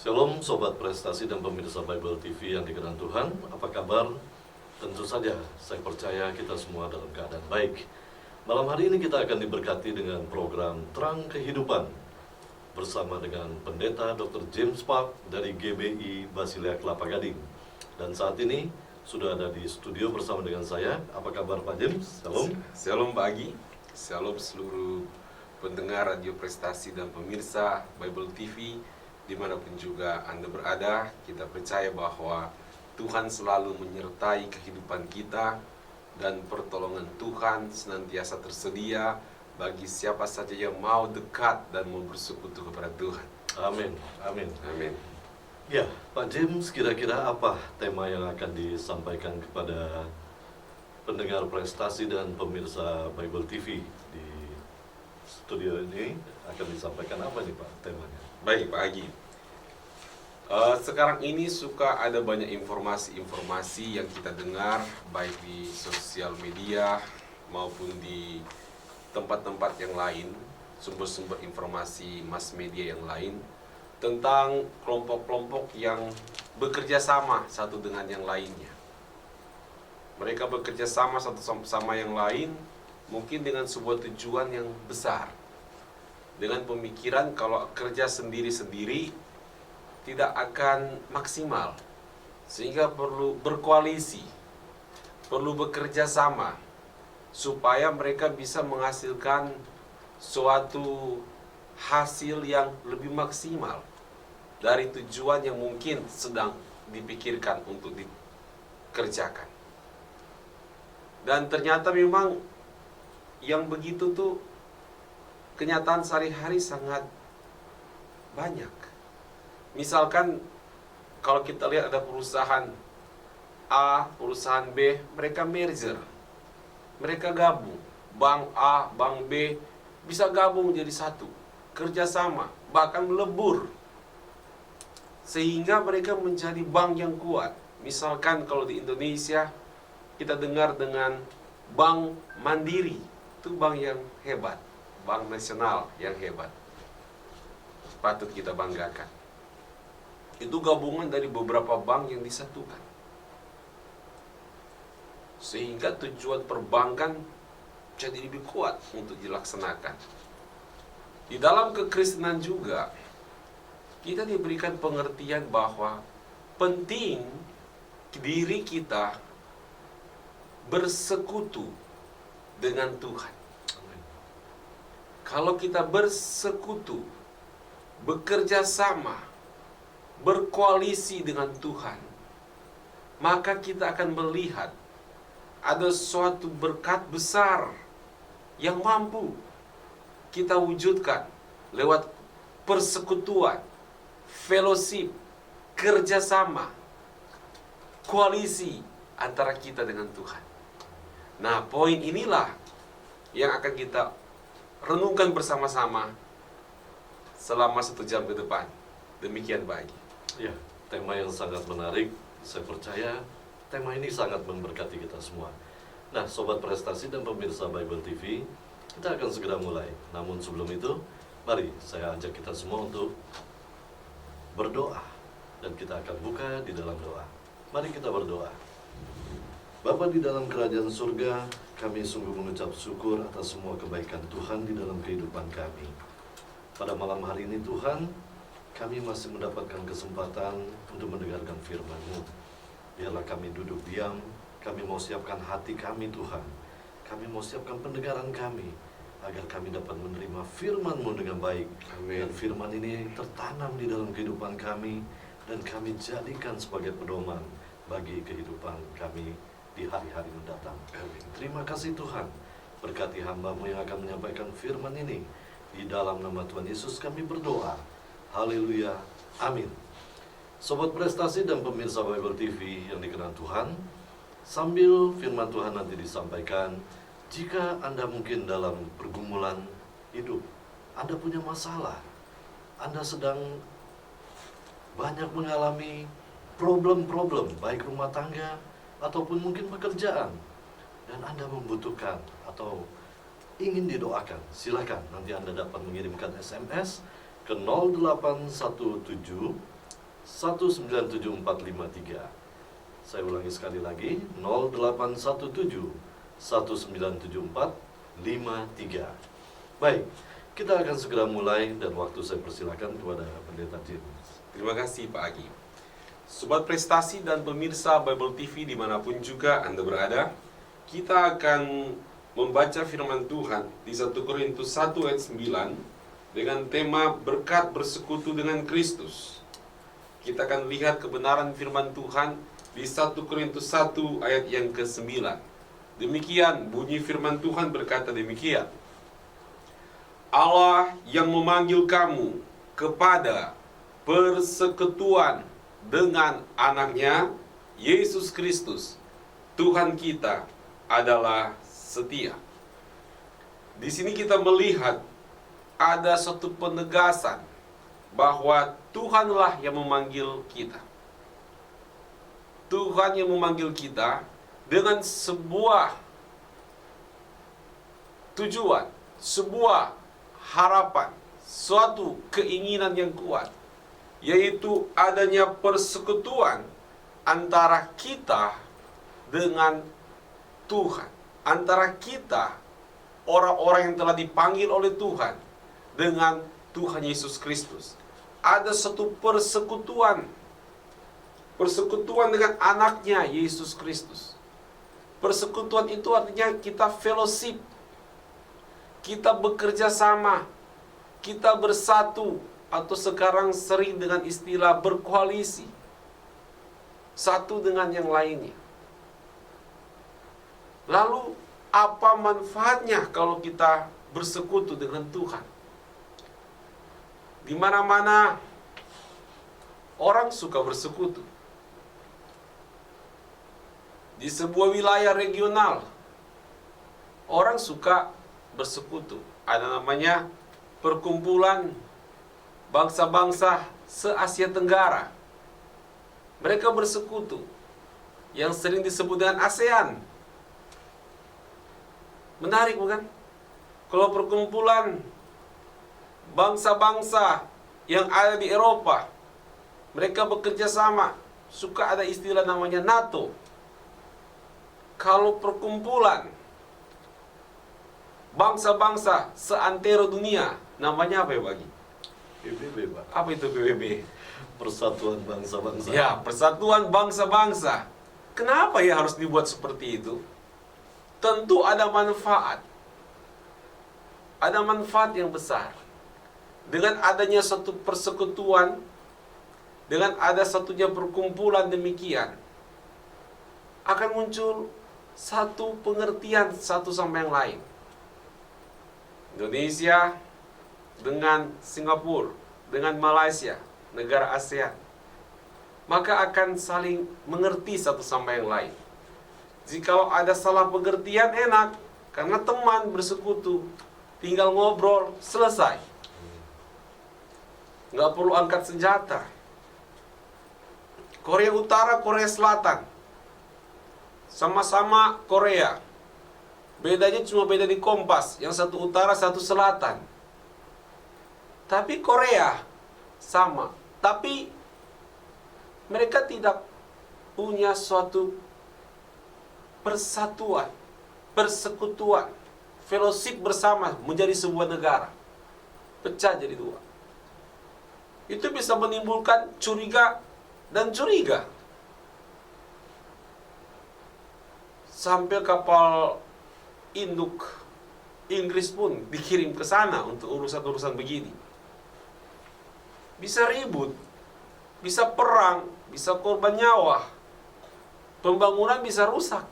Shalom Sobat Prestasi dan pemirsa Bible TV yang dikasihi Tuhan. Apa kabar? Tentu saja saya percaya kita semua dalam keadaan baik. Malam hari ini kita akan diberkati dengan program Terang Kehidupan bersama dengan Pendeta Dr. James Park dari GBI Basilea Kelapa Gading. Dan saat ini sudah ada di studio bersama dengan saya. Apa kabar Pak James? Shalom. Shalom Pak Agi. Shalom seluruh pendengar Radio Prestasi dan pemirsa Bible TV dimanapun juga Anda berada. Kita percaya bahwa Tuhan selalu menyertai kehidupan kita dan pertolongan Tuhan senantiasa tersedia bagi siapa saja yang mau dekat dan mau bersekutu kepada Tuhan. Amin. Amin. Amin. Ya, Pak James, kira-kira apa tema yang akan disampaikan kepada pendengar Prestasi dan pemirsa Bible TV di studio ini? Akan disampaikan apa nih Pak temanya? Baik Pak Agi. Sekarang ini suka ada banyak informasi-informasi yang kita dengar baik di sosial media maupun di tempat-tempat yang lain, sumber-sumber informasi mass media yang lain tentang kelompok-kelompok yang bekerja sama satu dengan yang lainnya. Mereka bekerja sama satu sama yang lain mungkin dengan sebuah tujuan yang besar. Dengan pemikiran kalau kerja sendiri-sendiri tidak akan maksimal, sehingga perlu berkoalisi, perlu bekerja sama, supaya mereka bisa menghasilkan suatu hasil yang lebih maksimal dari tujuan yang mungkin sedang dipikirkan untuk dikerjakan. Dan ternyata memang yang begitu tuh kenyataan sehari-hari sangat banyak. Misalkan kalau kita lihat ada perusahaan A, perusahaan B, mereka merger. Mereka gabung. Bank A, bank B bisa gabung jadi satu. Kerjasama, bahkan melebur. Sehingga mereka menjadi bank yang kuat. Misalkan kalau di Indonesia kita dengar dengan Bank Mandiri. Itu bank yang hebat. Bank nasional yang hebat. Patut kita banggakan. Itu gabungan dari beberapa bank yang disatukan. Sehingga tujuan perbankan jadi lebih kuat untuk dilaksanakan. Di dalam kekristenan juga, kita diberikan pengertian bahwa penting diri kita bersekutu dengan Tuhan. Kalau kita bersekutu, bekerja sama, berkoalisi dengan Tuhan, maka kita akan melihat ada suatu berkat besar yang mampu kita wujudkan lewat persekutuan, fellowship, kerjasama, koalisi antara kita dengan Tuhan. Nah, poin inilah yang akan kita renungkan bersama-sama selama 1 jam ke depan. Demikian Pak. Ya, tema yang sangat menarik. Saya percaya tema ini sangat memberkati kita semua. Nah, Sobat Prestasi dan pemirsa Bible TV, kita akan segera mulai. Namun sebelum itu, mari saya ajak kita semua untuk berdoa. Dan kita akan buka di dalam doa. Mari kita berdoa. Bapa di dalam kerajaan surga, kami sungguh mengucap syukur atas semua kebaikan Tuhan di dalam kehidupan kami. Pada malam hari ini Tuhan, kami masih mendapatkan kesempatan untuk mendengarkan firman-Mu. Biarlah kami duduk diam, kami mau siapkan hati kami Tuhan. Kami mau siapkan pendengaran kami, agar kami dapat menerima firman-Mu dengan baik. Amin. Dan firman ini tertanam di dalam kehidupan kami, dan kami jadikan sebagai pedoman bagi kehidupan kami di hari-hari mendatang. Amin. Terima kasih Tuhan, berkati hamba-Mu yang akan menyampaikan firman ini. Di dalam nama Tuhan Yesus kami berdoa. Haleluya, amin. Sobat Prestasi dan pemirsa Bible TV yang dikasihi Tuhan, sambil firman Tuhan nanti disampaikan, jika Anda mungkin dalam pergumulan hidup, Anda punya masalah, Anda sedang banyak mengalami problem-problem, baik rumah tangga ataupun mungkin pekerjaan, dan Anda membutuhkan atau ingin didoakan, silakan nanti Anda dapat mengirimkan SMS ke 0817 197453. Saya ulangi sekali lagi, 0817 197453. Baik, kita akan segera mulai dan waktu saya persilakan kepada Pendeta James. Terima kasih Pak Agi. Sobat Prestasi dan pemirsa Bible TV dimanapun juga Anda berada, kita akan membaca firman Tuhan di 1 Korintus 1 ayat 9 dengan tema berkat bersekutu dengan Kristus. Kita akan lihat kebenaran firman Tuhan di 1 Korintus 1 ayat yang ke-9. Demikian bunyi firman Tuhan berkata demikian. Allah yang memanggil kamu kepada persekutuan dengan anaknya Yesus Kristus Tuhan kita adalah setia. Di sini kita melihat ada satu penegasan bahwa Tuhanlah yang memanggil kita. Tuhan yang memanggil kita dengan sebuah tujuan, sebuah harapan, suatu keinginan yang kuat, yaitu adanya persekutuan antara kita dengan Tuhan, antara kita, orang-orang yang telah dipanggil oleh Tuhan, dengan Tuhan Yesus Kristus. Ada satu persekutuan, persekutuan dengan anaknya Yesus Kristus. Persekutuan itu artinya kita fellowship, kita bekerja sama, kita bersatu, atau sekarang sering dengan istilah berkoalisi, satu dengan yang lainnya. Lalu apa manfaatnya kalau kita bersekutu dengan Tuhan? Di mana-mana orang suka bersekutu. Di sebuah wilayah regional, orang suka bersekutu. Ada namanya perkumpulan bangsa-bangsa se-Asia Tenggara. Mereka bersekutu, yang sering disebut dengan ASEAN. Menarik bukan? Kalau perkumpulan bangsa-bangsa yang ada di Eropa, mereka bekerja sama, suka ada istilah namanya NATO. Kalau perkumpulan bangsa-bangsa seantero dunia, namanya apa ya Bagi? PBB, Pak. Apa itu PBB? Persatuan Bangsa-Bangsa. Ya, Persatuan Bangsa-Bangsa. Kenapa ya harus dibuat seperti itu? Tentu ada manfaat. Ada manfaat yang besar. Dengan adanya satu persekutuan, dengan ada satunya perkumpulan demikian, akan muncul satu pengertian satu sama yang lain. Indonesia dengan Singapura, dengan Malaysia, negara ASEAN, maka akan saling mengerti satu sama yang lain. Jikalau ada salah pengertian enak, karena teman bersekutu, tinggal ngobrol, selesai. Nggak perlu angkat senjata. Korea Utara, Korea Selatan, sama-sama Korea. Bedanya cuma beda di kompas, yang satu utara, satu selatan. Tapi Korea sama. Tapi mereka tidak punya suatu persatuan, persekutuan, fellowship bersama menjadi sebuah negara. Pecah jadi dua. Itu bisa menimbulkan curiga dan curiga. Sampai kapal induk Inggris pun dikirim ke sana untuk urusan-urusan begini. Bisa ribut, bisa perang, bisa korban nyawa. Pembangunan bisa rusak.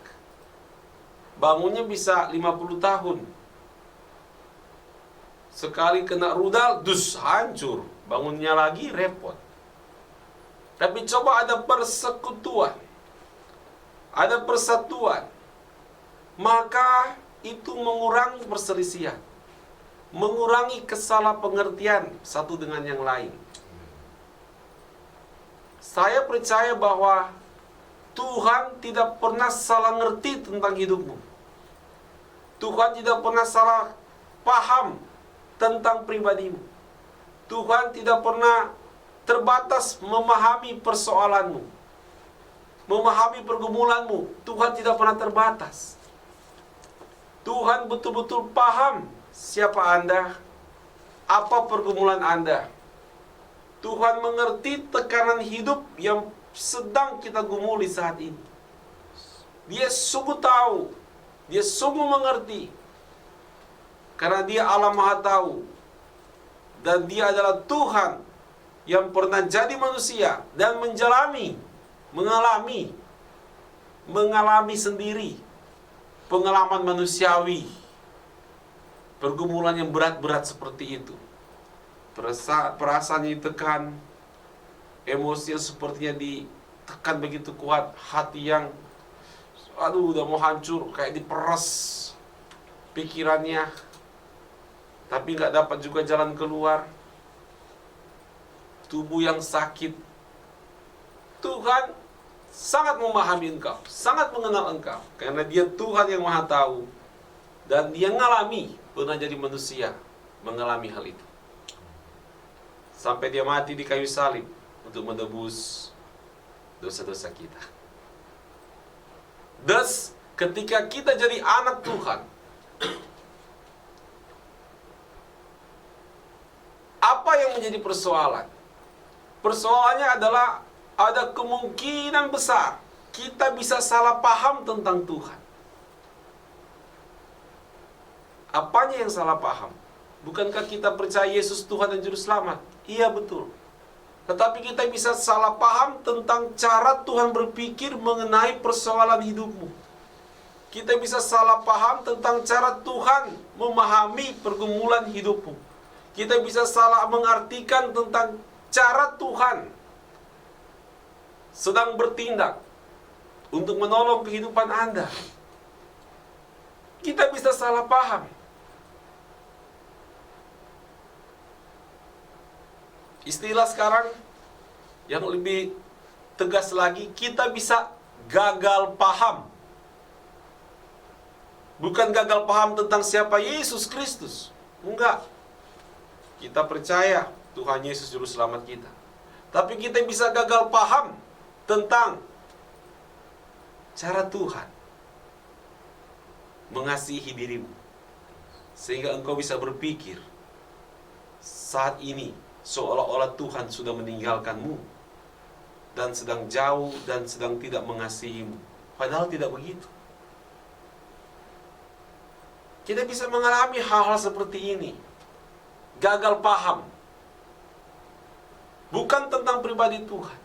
Bangunnya bisa 50 tahun. Sekali kena rudal, dus, hancur. Bangunnya lagi, repot. Tapi coba ada persekutuan, ada persatuan, maka itu mengurangi perselisihan, mengurangi kesalahpengertian satu dengan yang lain. Saya percaya bahwa Tuhan tidak pernah salah ngerti tentang hidupmu. Tuhan tidak pernah salah paham tentang pribadimu. Tuhan tidak pernah terbatas memahami persoalanmu, memahami pergumulanmu. Tuhan tidak pernah terbatas. Tuhan betul-betul paham siapa Anda, apa pergumulan Anda. Tuhan mengerti tekanan hidup yang sedang kita gumuli saat ini. Dia sungguh tahu, Dia sungguh mengerti. Karena Dia Allah Maha Tahu. Dan Dia adalah Tuhan yang pernah jadi manusia dan mengalami sendiri pengalaman manusiawi, pergumulan yang berat-berat seperti itu. Perasaannya ditekan, emosi yang sepertinya ditekan begitu kuat, hati yang udah mau hancur, kayak diperas pikirannya, tapi nggak dapat juga jalan keluar. Tubuh yang sakit. Tuhan sangat memahami engkau, sangat mengenal engkau, karena Dia Tuhan yang Maha Tahu, dan Dia pernah jadi manusia, mengalami hal itu. Sampai Dia mati di kayu salib untuk menebus dosa-dosa kita. Thus, ketika kita jadi anak Tuhan, apa yang menjadi persoalan? Persoalannya adalah ada kemungkinan besar kita bisa salah paham tentang Tuhan. Apanya yang salah paham? Bukankah kita percaya Yesus Tuhan dan Juru Selamat? Iya, betul. Tetapi kita bisa salah paham tentang cara Tuhan berpikir mengenai persoalan hidupmu. Kita bisa salah paham tentang cara Tuhan memahami pergumulan hidupmu. Kita bisa salah mengartikan tentang cara Tuhan sedang bertindak untuk menolong kehidupan Anda. Kita bisa salah paham. Istilah sekarang yang lebih tegas lagi, kita bisa gagal paham. Bukan gagal paham tentang siapa Yesus Kristus. Enggak. Kita percaya Tuhan Yesus Juru Selamat kita. Tapi kita bisa gagal paham tentang cara Tuhan mengasihi dirimu, sehingga engkau bisa berpikir saat ini seolah-olah Tuhan sudah meninggalkanmu dan sedang jauh dan sedang tidak mengasihimu. Padahal tidak begitu. Kita bisa mengalami hal-hal seperti ini. Gagal paham. Bukan tentang pribadi Tuhan,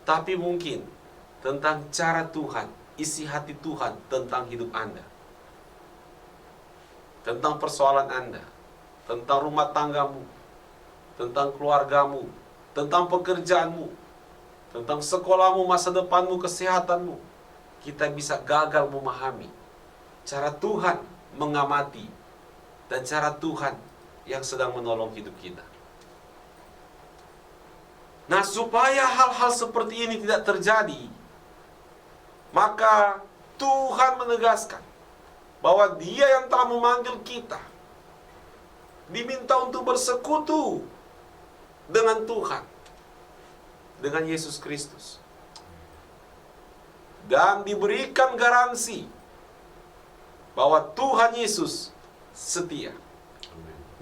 tapi mungkin tentang cara Tuhan, isi hati Tuhan tentang hidup Anda, tentang persoalan Anda, tentang rumah tanggamu, tentang keluargamu, tentang pekerjaanmu, tentang sekolahmu, masa depanmu, kesehatanmu. Kita bisa gagal memahami cara Tuhan mengamati dan cara Tuhan yang sedang menolong hidup kita. Nah, supaya hal-hal seperti ini tidak terjadi, maka Tuhan menegaskan bahwa Dia yang telah memanggil kita diminta untuk bersekutu dengan Tuhan, dengan Yesus Kristus, dan diberikan garansi bahwa Tuhan Yesus setia.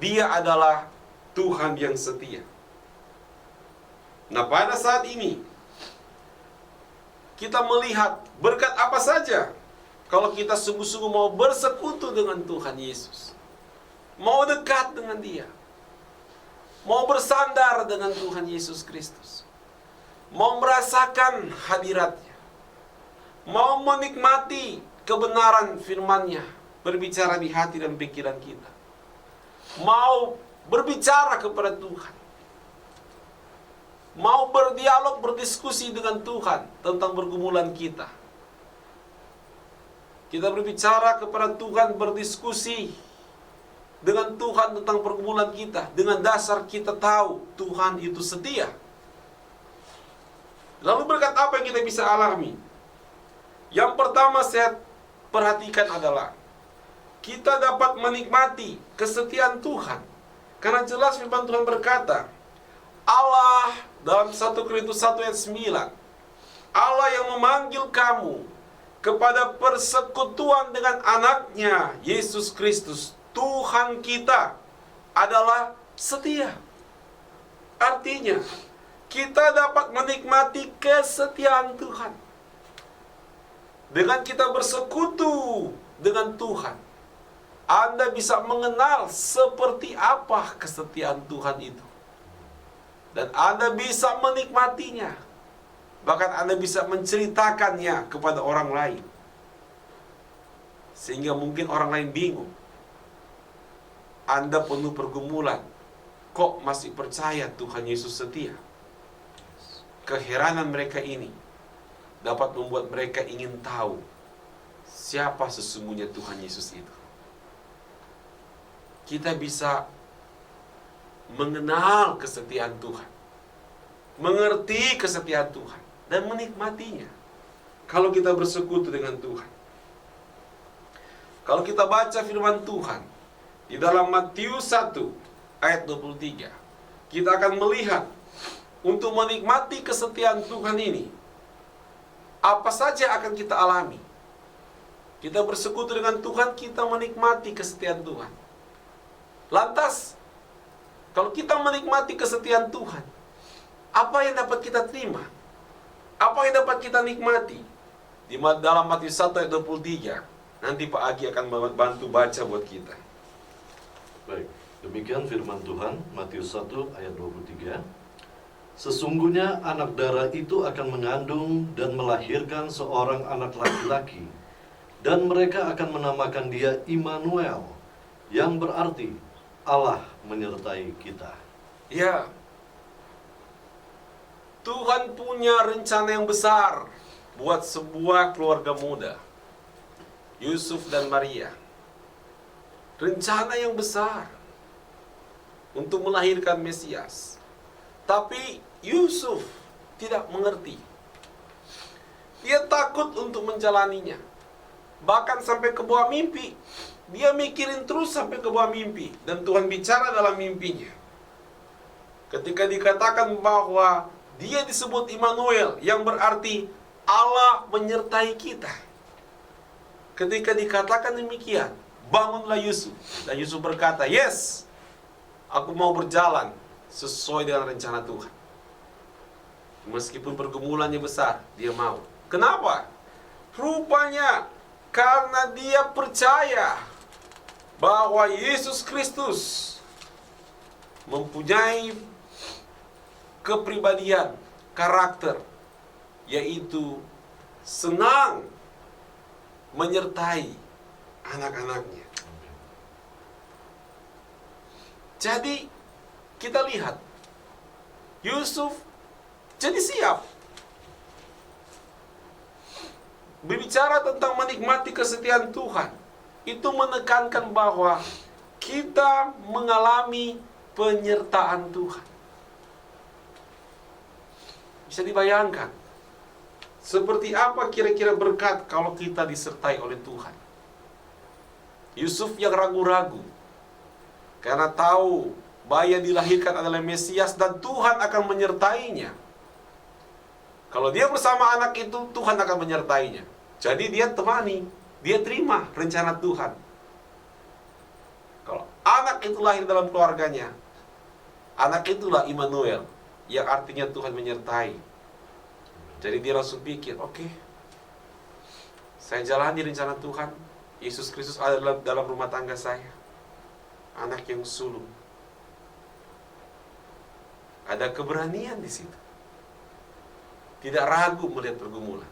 Dia adalah Tuhan yang setia. Nah, pada saat ini kita melihat berkat apa saja kalau kita sungguh-sungguh mau bersekutu dengan Tuhan Yesus, mau dekat dengan Dia, mau bersandar dengan Tuhan Yesus Kristus, mau merasakan hadirat-Nya, mau menikmati kebenaran firman-Nya berbicara di hati dan pikiran kita, mau berbicara kepada Tuhan, mau berdialog, berdiskusi dengan Tuhan tentang pergumulan kita. Kita berbicara kepada Tuhan, berdiskusi dengan Tuhan tentang pergumulan kita, dengan dasar kita tahu Tuhan itu setia. Lalu berkat apa yang kita bisa alami? Yang pertama saya perhatikan adalah kita dapat menikmati kesetiaan Tuhan. Karena jelas firman Tuhan berkata dalam 1 Korintus 1 ayat 9, Allah yang memanggil kamu kepada persekutuan dengan anaknya, Yesus Kristus, Tuhan kita, adalah setia. Artinya, kita dapat menikmati kesetiaan Tuhan. Dengan kita bersekutu dengan Tuhan, Anda bisa mengenal seperti apa kesetiaan Tuhan itu. Dan Anda bisa menikmatinya. Bahkan Anda bisa menceritakannya kepada orang lain. Sehingga mungkin orang lain bingung. Anda penuh pergumulan. Kok masih percaya Tuhan Yesus setia? Keheranan mereka ini dapat membuat mereka ingin tahu siapa sesungguhnya Tuhan Yesus itu. Kita bisa mengenal kesetiaan Tuhan, mengerti kesetiaan Tuhan, dan menikmatinya kalau kita bersekutu dengan Tuhan. Kalau kita baca firman Tuhan di dalam Matius 1 ayat 23, kita akan melihat untuk menikmati kesetiaan Tuhan ini, apa saja akan kita alami. Kita bersekutu dengan Tuhan, kita menikmati kesetiaan Tuhan. Lantas, kalau kita menikmati kesetiaan Tuhan, apa yang dapat kita terima? Apa yang dapat kita nikmati? Di dalam Matius 1 ayat 23, nanti Pak Agi akan bantu baca buat kita. Baik, demikian firman Tuhan, Matius 1 ayat 23. Sesungguhnya anak darah itu akan mengandung dan melahirkan seorang anak laki-laki, dan mereka akan menamakan dia Immanuel, yang berarti Allah menyertai kita. Ya, Tuhan punya rencana yang besar buat sebuah keluarga muda, Yusuf dan Maria. Rencana yang besar untuk melahirkan Mesias. Tapi Yusuf tidak mengerti. Dia takut untuk menjalaninya. Bahkan sampai ke bawah mimpi. Dia mikirin terus sampai ke bawah mimpi. Dan Tuhan bicara dalam mimpinya. Ketika dikatakan bahwa dia disebut Immanuel, yang berarti Allah menyertai kita. Ketika dikatakan demikian, bangunlah Yusuf. Dan Yusuf berkata, yes, aku mau berjalan sesuai dengan rencana Tuhan. Meskipun pergumulannya besar, dia mau. Kenapa? Rupanya karena dia percaya bahwa Yesus Kristus mempunyai kepribadian, karakter, yaitu senang menyertai anak-anaknya. Jadi kita lihat Yusuf jadi siap berbicara tentang menikmati kesetiaan Tuhan. Itu menekankan bahwa kita mengalami penyertaan Tuhan. Bisa dibayangkan seperti apa kira-kira berkat kalau kita disertai oleh Tuhan. Yusuf yang ragu-ragu karena tahu bahwa yang dilahirkan adalah Mesias dan Tuhan akan menyertainya. Kalau dia bersama anak itu, Tuhan akan menyertainya. Jadi dia temani, dia terima rencana Tuhan. Kalau anak itu lahir dalam keluarganya, anak itulah Immanuel, yang artinya Tuhan menyertai. Jadi dia langsung pikir, oke, saya jalani rencana Tuhan. Yesus Kristus ada dalam rumah tangga saya. Anak yang sulung. Ada keberanian di situ. Tidak ragu melihat pergumulan.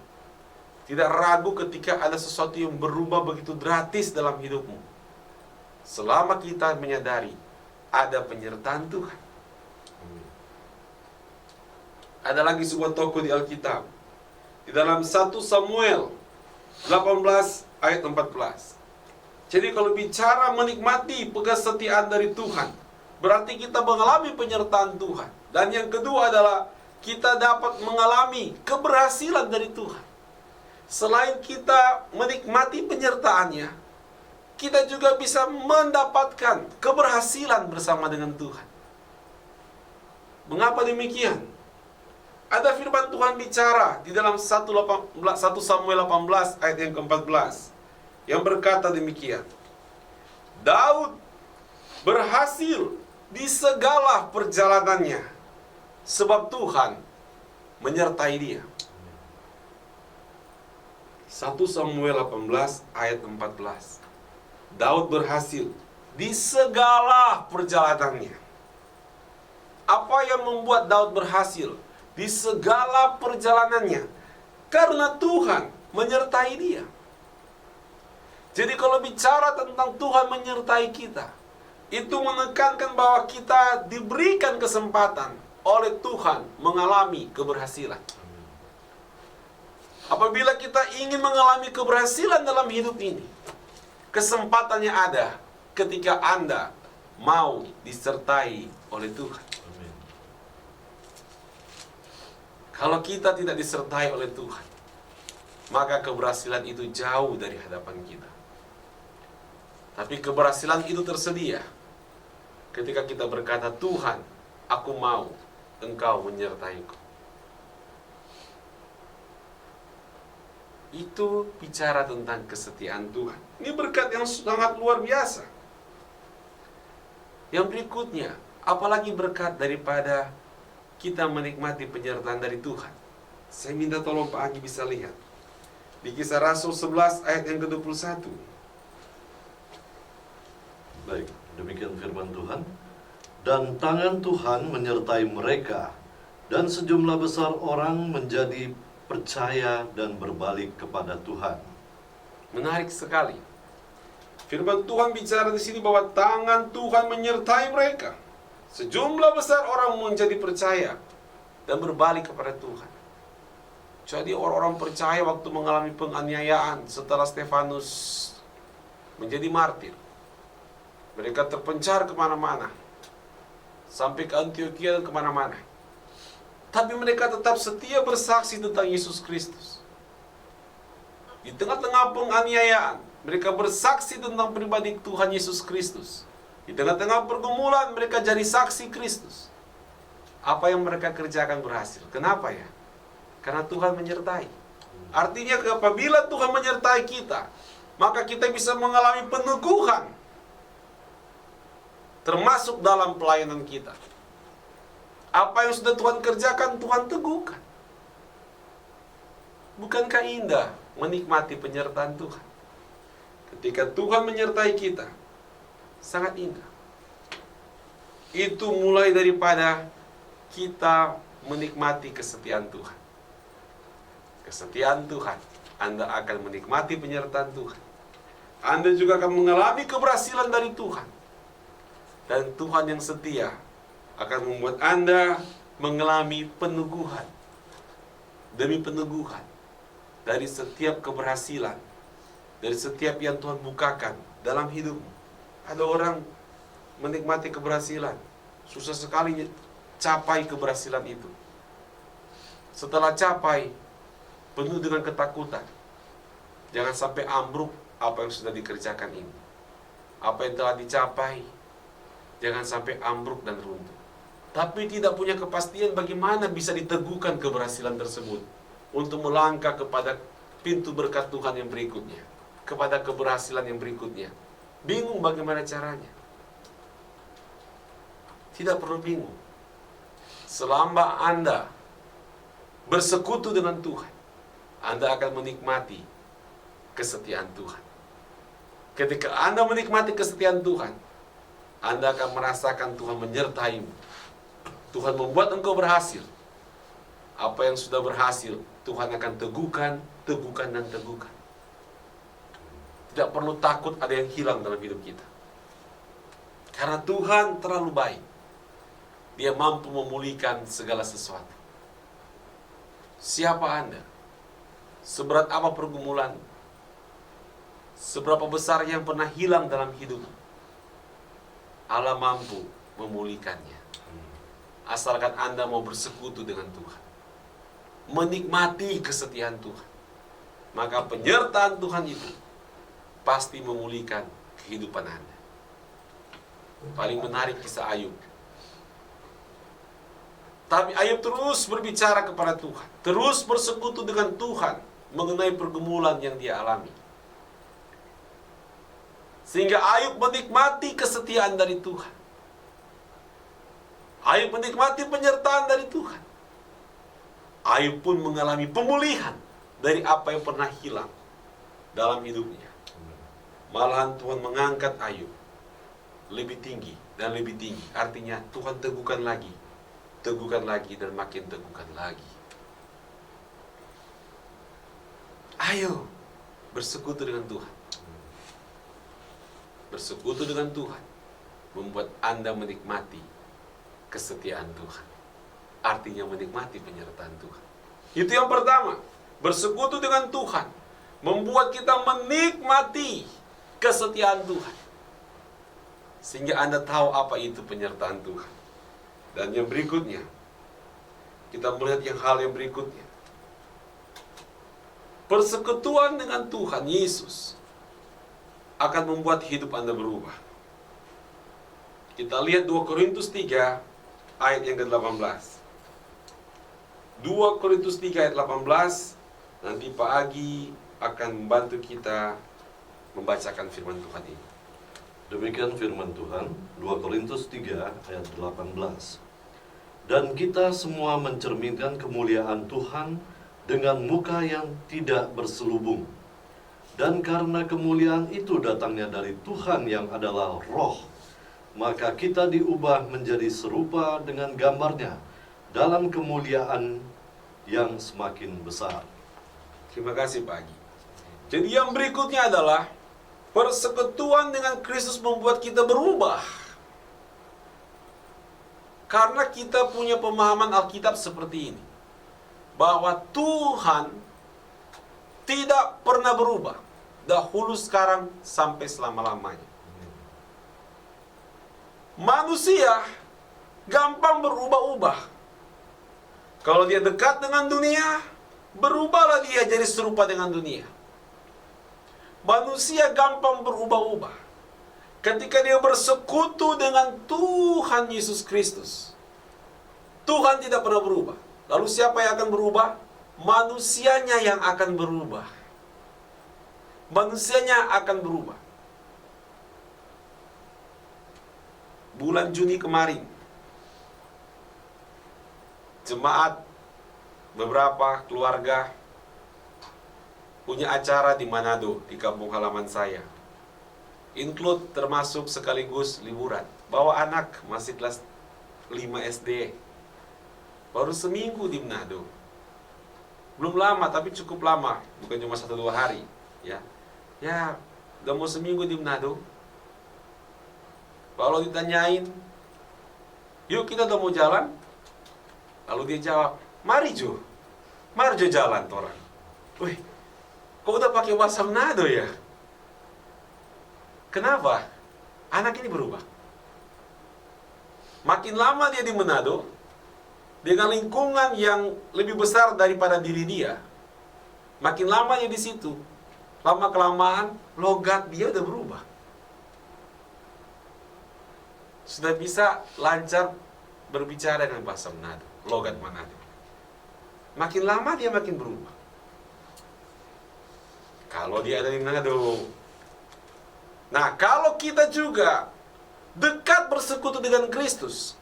Tidak ragu ketika ada sesuatu yang berubah begitu drastis dalam hidupmu. Selama kita menyadari ada penyertaan Tuhan. Ada lagi sebuah tokoh di Alkitab. Di dalam 1 Samuel 18 ayat 14. Jadi kalau bicara menikmati kesetiaan dari Tuhan, berarti kita mengalami penyertaan Tuhan. Dan yang kedua adalah kita dapat mengalami keberhasilan dari Tuhan. Selain kita menikmati penyertaannya, kita juga bisa mendapatkan keberhasilan bersama dengan Tuhan. Mengapa demikian? Ada firman Tuhan bicara di dalam 1 Samuel 18 ayat yang ke-14 yang berkata demikian. Daud berhasil di segala perjalanannya sebab Tuhan menyertai dia. 1 Samuel 18 ayat 14. Daud berhasil di segala perjalanannya. Apa yang membuat Daud berhasil di segala perjalanannya? Karena Tuhan menyertai dia. Jadi kalau bicara tentang Tuhan menyertai kita, itu menekankan bahwa kita diberikan kesempatan oleh Tuhan mengalami keberhasilan. Apabila kita ingin mengalami keberhasilan dalam hidup ini, kesempatannya ada ketika Anda mau disertai oleh Tuhan. Kalau kita tidak disertai oleh Tuhan, maka keberhasilan itu jauh dari hadapan kita. Tapi keberhasilan itu tersedia ketika kita berkata, Tuhan, aku mau Engkau menyertaiku. Itu bicara tentang kesetiaan Tuhan. Ini berkat yang sangat luar biasa. Yang berikutnya, apalagi berkat daripada kita menikmati penyertaan dari Tuhan. Saya minta tolong Pak Agi bisa lihat di Kisah Rasul 11 ayat yang ke-21. Baik, demikian firman Tuhan. Dan tangan Tuhan menyertai mereka, dan sejumlah besar orang menjadi percaya dan berbalik kepada Tuhan. Menarik sekali. Firman Tuhan bicara di sini bahwa tangan Tuhan menyertai mereka. Sejumlah besar orang menjadi percaya dan berbalik kepada Tuhan. Jadi orang-orang percaya waktu mengalami penganiayaan setelah Stefanus menjadi martir. Mereka terpencar kemana-mana, sampai ke Antioquia dan kemana-mana. Tapi mereka tetap setia bersaksi tentang Yesus Kristus. Di tengah-tengah penganiayaan, mereka bersaksi tentang pribadi Tuhan Yesus Kristus. Di tengah-tengah pergumulan, mereka jadi saksi Kristus. Apa yang mereka kerjakan berhasil. Kenapa ya? Karena Tuhan menyertai. Artinya apabila Tuhan menyertai kita, maka kita bisa mengalami peneguhan, termasuk dalam pelayanan kita. Apa yang sudah Tuhan kerjakan, Tuhan teguhkan. Bukankah indah menikmati penyertaan Tuhan? Ketika Tuhan menyertai kita, sangat indah. Itu mulai daripada kita menikmati kesetiaan Tuhan. Kesetiaan Tuhan, Anda akan menikmati penyertaan Tuhan. Anda juga akan mengalami keberhasilan dari Tuhan. Dan Tuhan yang setia akan membuat Anda mengalami peneguhan demi peneguhan dari setiap keberhasilan, dari setiap yang Tuhan bukakan dalam hidupmu. Ada orang menikmati keberhasilan, susah sekali capai keberhasilan itu. Setelah capai, penuh dengan ketakutan. Jangan sampai ambruk apa yang sudah dikerjakan ini. Apa yang telah dicapai, jangan sampai ambruk dan runtuh. Tapi tidak punya kepastian bagaimana bisa diteguhkan keberhasilan tersebut untuk melangkah kepada pintu berkat Tuhan yang berikutnya, kepada keberhasilan yang berikutnya. Bingung bagaimana caranya. Tidak perlu bingung. Selama Anda bersekutu dengan Tuhan, Anda akan menikmati kesetiaan Tuhan. Ketika Anda menikmati kesetiaan Tuhan, Anda akan merasakan Tuhan menyertaimu. Tuhan membuat engkau berhasil. Apa yang sudah berhasil, Tuhan akan teguhkan, teguhkan, dan teguhkan. Tidak perlu takut ada yang hilang dalam hidup kita. Karena Tuhan terlalu baik. Dia mampu memulihkan segala sesuatu. Siapa Anda? Seberat apa pergumulan? Seberapa besar yang pernah hilang dalam hidupmu? Allah mampu memulihkannya. Asalkan Anda mau bersekutu dengan Tuhan, menikmati kesetiaan Tuhan, maka penyertaan Tuhan itu pasti memulihkan kehidupan Anda. Paling menarik kisah Ayub. Tapi Ayub terus berbicara kepada Tuhan, terus bersekutu dengan Tuhan mengenai pergumulan yang dia alami. Sehingga Ayub menikmati kesetiaan dari Tuhan. Ayub menikmati penyertaan dari Tuhan. Ayub pun mengalami pemulihan dari apa yang pernah hilang dalam hidupnya. Malahan Tuhan mengangkat Ayub lebih tinggi dan lebih tinggi. Artinya Tuhan teguhkan lagi dan makin teguhkan lagi. Ayo bersekutu dengan Tuhan. Bersekutu dengan Tuhan membuat Anda menikmati kesetiaan Tuhan. Artinya menikmati penyertaan Tuhan. Itu yang pertama. Bersekutu dengan Tuhan membuat kita menikmati kesetiaan Tuhan. Sehingga Anda tahu apa itu penyertaan Tuhan. Dan yang berikutnya, kita melihat hal yang berikutnya. Persekutuan dengan Tuhan Yesus akan membuat hidup Anda berubah. Kita lihat 2 Korintus 3 ayat yang ke-18. 2 Korintus 3 ayat 18. Nanti Pak Agi akan membantu kita membacakan firman Tuhan ini. Demikian firman Tuhan, 2 Korintus 3 ayat 18. Dan kita semua mencerminkan kemuliaan Tuhan dengan muka yang tidak berselubung. Dan karena kemuliaan itu datangnya dari Tuhan yang adalah Roh, maka kita diubah menjadi serupa dengan gambarnya dalam kemuliaan yang semakin besar. Terima kasih Pak Agi. Jadi yang berikutnya adalah persekutuan dengan Kristus membuat kita berubah. Karena kita punya pemahaman Alkitab seperti ini. Bahwa Tuhan tidak pernah berubah. Dahulu, sekarang, sampai selama-lamanya. Manusia gampang berubah-ubah. Kalau dia dekat dengan dunia, berubahlah dia jadi serupa dengan dunia. Manusia gampang berubah-ubah. Ketika dia bersekutu dengan Tuhan Yesus Kristus, Tuhan tidak pernah berubah. Lalu siapa yang akan berubah? Manusianya yang akan berubah. Manusianya akan berubah. Bulan Juni kemarin, jemaat beberapa keluarga punya acara di Manado, di kampung halaman saya. Include termasuk sekaligus liburan. Bawa anak masih kelas 5 SD. Baru seminggu di Manado. Belum lama tapi cukup lama, bukan cuma 1-2 hari, ya. Ya, udah mau seminggu di Manado. Kalau ditanyain, "Yuk kita udah mau jalan?" Lalu dia jawab, "Mari Jo. Mari Jo jalan orang." Wih, kok udah pakai bahasa Manado ya? Kenapa? Anak ini berubah. Makin lama dia di Manado, dengan lingkungan yang lebih besar daripada diri dia, makin lama dia di situ, lama-kelamaan logat dia udah berubah. Sudah bisa lancar berbicara dengan bahasa Manado, logat Manado. Makin lama dia makin berubah. Kalau dia ada di Manado. Nah, kalau kita juga dekat bersekutu dengan Kristus,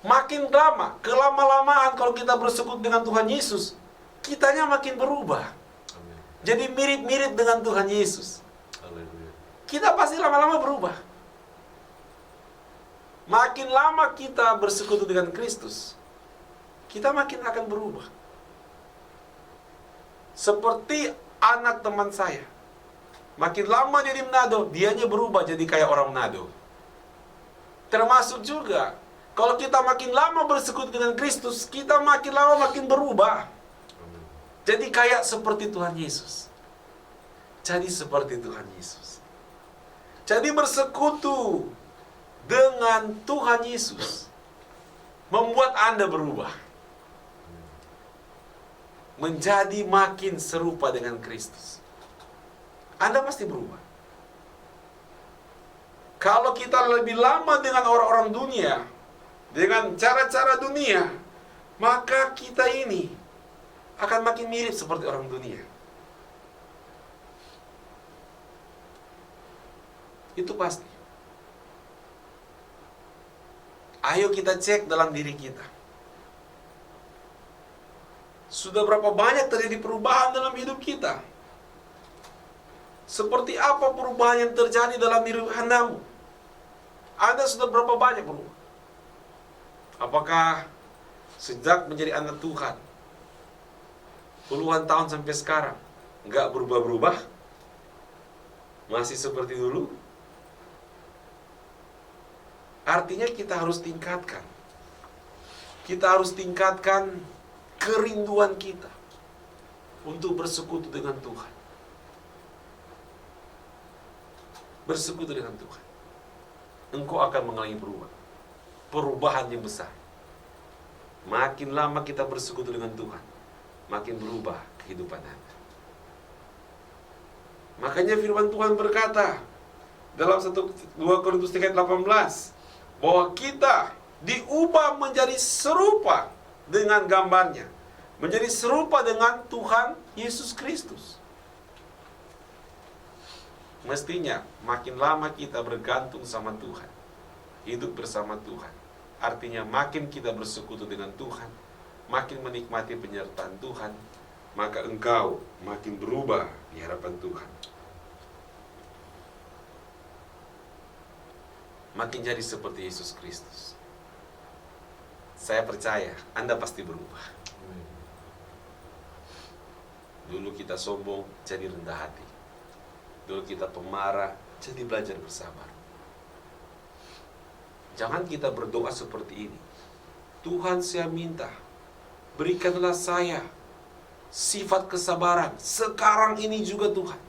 makin lama, kelama-lamaan kalau kita bersekutu dengan Tuhan Yesus, kitanya makin berubah. Amin. Jadi mirip-mirip dengan Tuhan Yesus. Haleluya. Kita pasti lama-lama berubah. Makin lama kita bersekutu dengan Kristus, kita makin akan berubah. Seperti anak teman saya. Makin lama dia di Manado, dianya berubah jadi kayak orang Manado. Termasuk juga, kalau kita makin lama bersekutu dengan Kristus, kita makin lama makin berubah. Amin. Jadi kayak seperti Tuhan Yesus. Jadi seperti Tuhan Yesus. Jadi bersekutu dengan Tuhan Yesus membuat Anda berubah. Menjadi makin serupa dengan Kristus. Anda pasti berubah. Kalau kita lebih lama dengan orang-orang dunia, dengan cara-cara dunia, maka kita ini akan makin mirip seperti orang dunia. Itu pasti. Ayo kita cek dalam diri kita. Sudah berapa banyak terjadi perubahan dalam hidup kita? Seperti apa perubahan yang terjadi dalam diri Andamu? Anda sudah berapa banyak berubah? Apakah sejak menjadi anak Tuhan, puluhan tahun sampai sekarang, nggak berubah-berubah? Masih seperti dulu? Artinya kita harus tingkatkan. Kita harus tingkatkan kerinduan kita untuk bersekutu dengan Tuhan. Bersekutu dengan Tuhan. Engkau akan mengalami perubahan yang besar. Makin lama kita bersekutu dengan Tuhan, makin berubah kehidupan Anda. Makanya firman Tuhan berkata dalam 2 Korintus 3:18 bahwa kita diubah menjadi serupa dengan gambarnya, menjadi serupa dengan Tuhan Yesus Kristus. Mestinya makin lama kita bergantung sama Tuhan, hidup bersama Tuhan, artinya makin kita bersekutu dengan Tuhan, makin menikmati penyertaan Tuhan, maka engkau makin berubah di hadapan Tuhan. Makin jadi seperti Yesus Kristus. Saya percaya Anda pasti berubah. Dulu kita sombong, jadi rendah hati. Dulu kita pemarah, jadi belajar bersabar. Jangan kita berdoa seperti ini. Tuhan, saya minta, berikanlah saya sifat kesabaran. Sekarang ini juga Tuhan.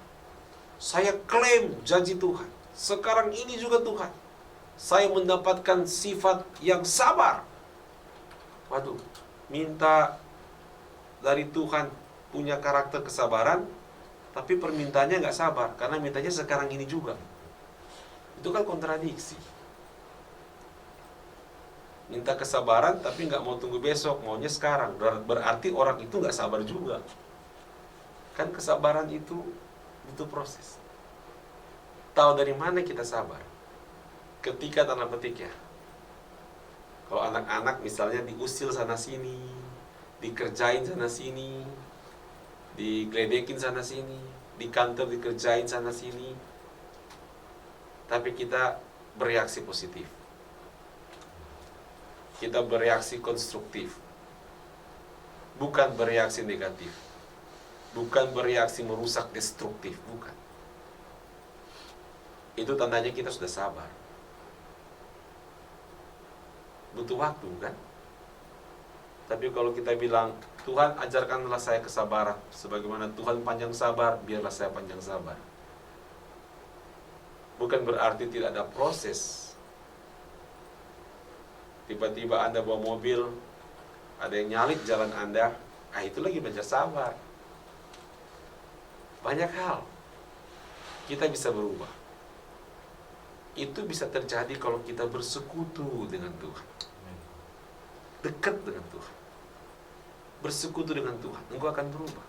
Saya klaim janji Tuhan. Sekarang ini juga Tuhan. Saya mendapatkan sifat yang sabar. Waduh, minta dari Tuhan punya karakter kesabaran, tapi permintaannya nggak sabar, karena mintanya sekarang ini juga. Itu kan kontradiksi. Minta kesabaran, tapi nggak mau tunggu besok, maunya sekarang. Berarti orang itu nggak sabar juga. Kan kesabaran itu proses. Tahu dari mana kita sabar? Ketika tanda petik ya. Kalau anak-anak misalnya diusil sana sini, dikerjain sana sini, digledekin sana sini, di kantor dikerjain sana sini, tapi kita bereaksi positif, kita bereaksi konstruktif, bukan bereaksi negatif, bukan bereaksi merusak destruktif, bukan. Itu tandanya kita sudah sabar. Butuh waktu kan? Tapi kalau kita bilang, Tuhan ajarkanlah saya kesabaran, sebagaimana Tuhan panjang sabar, biarlah saya panjang sabar. Bukan berarti tidak ada proses. Tiba-tiba Anda bawa mobil, ada yang nyalip jalan Anda, itu lagi belajar sabar. Banyak hal kita bisa berubah. Itu bisa terjadi kalau kita bersekutu dengan Tuhan, dekat dengan Tuhan, bersekutu dengan Tuhan, engkau akan berubah.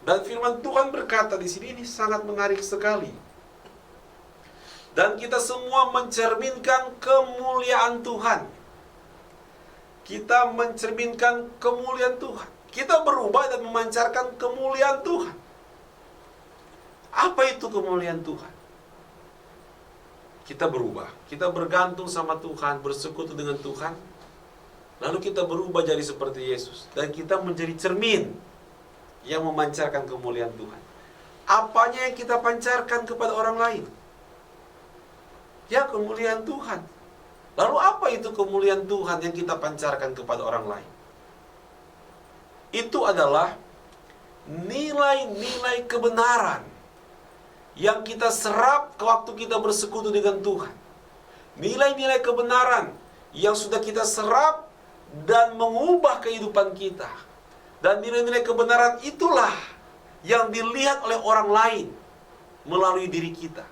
Dan firman Tuhan berkata di sini, ini sangat menarik sekali. Dan kita semua mencerminkan kemuliaan Tuhan. Kita mencerminkan kemuliaan Tuhan. Kita berubah dan memancarkan kemuliaan Tuhan. Apa itu kemuliaan Tuhan? Kita berubah, kita bergantung sama Tuhan, bersekutu dengan Tuhan, lalu kita berubah jadi seperti Yesus, dan kita menjadi cermin yang memancarkan kemuliaan Tuhan. Apanya yang kita pancarkan kepada orang lain? Ya, kemuliaan Tuhan. Lalu apa itu kemuliaan Tuhan yang kita pancarkan kepada orang lain? Itu adalah nilai-nilai kebenaran yang kita serap waktu kita bersekutu dengan Tuhan. Nilai-nilai kebenaran yang sudah kita serap dan mengubah kehidupan kita. Dan nilai-nilai kebenaran itulah yang dilihat oleh orang lain melalui diri kita.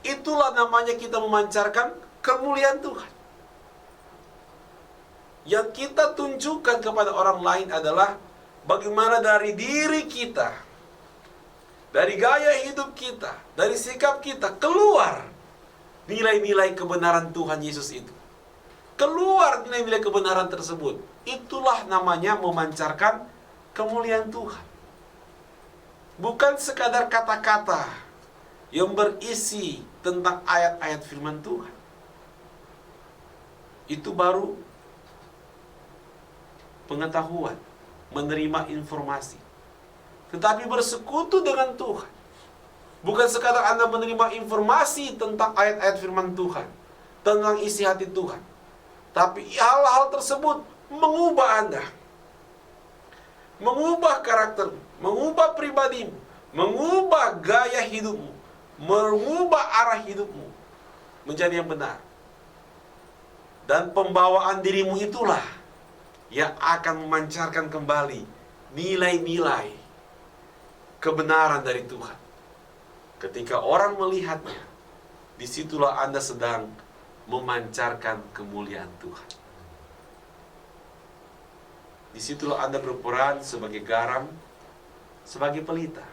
Itulah namanya kita memancarkan kemuliaan Tuhan. Yang kita tunjukkan kepada orang lain adalah bagaimana dari diri kita, dari gaya hidup kita, dari sikap kita keluar nilai-nilai kebenaran Tuhan Yesus itu. Keluar nilai-nilai kebenaran tersebut. Itulah namanya memancarkan kemuliaan Tuhan. Bukan sekadar kata-kata yang berisi tentang ayat-ayat firman Tuhan. Itu baru pengetahuan, menerima informasi. Tetapi bersekutu dengan Tuhan, bukan sekadar Anda menerima informasi tentang ayat-ayat firman Tuhan, tentang isi hati Tuhan, tapi hal-hal tersebut mengubah Anda, mengubah karaktermu, mengubah pribadimu, mengubah gaya hidupmu, mengubah arah hidupmu menjadi yang benar. Dan pembawaan dirimu itulah yang akan memancarkan kembali nilai-nilai kebenaran dari Tuhan. Ketika orang melihatnya, disitulah Anda sedang memancarkan kemuliaan Tuhan. Disitulah Anda berperan sebagai garam, sebagai pelita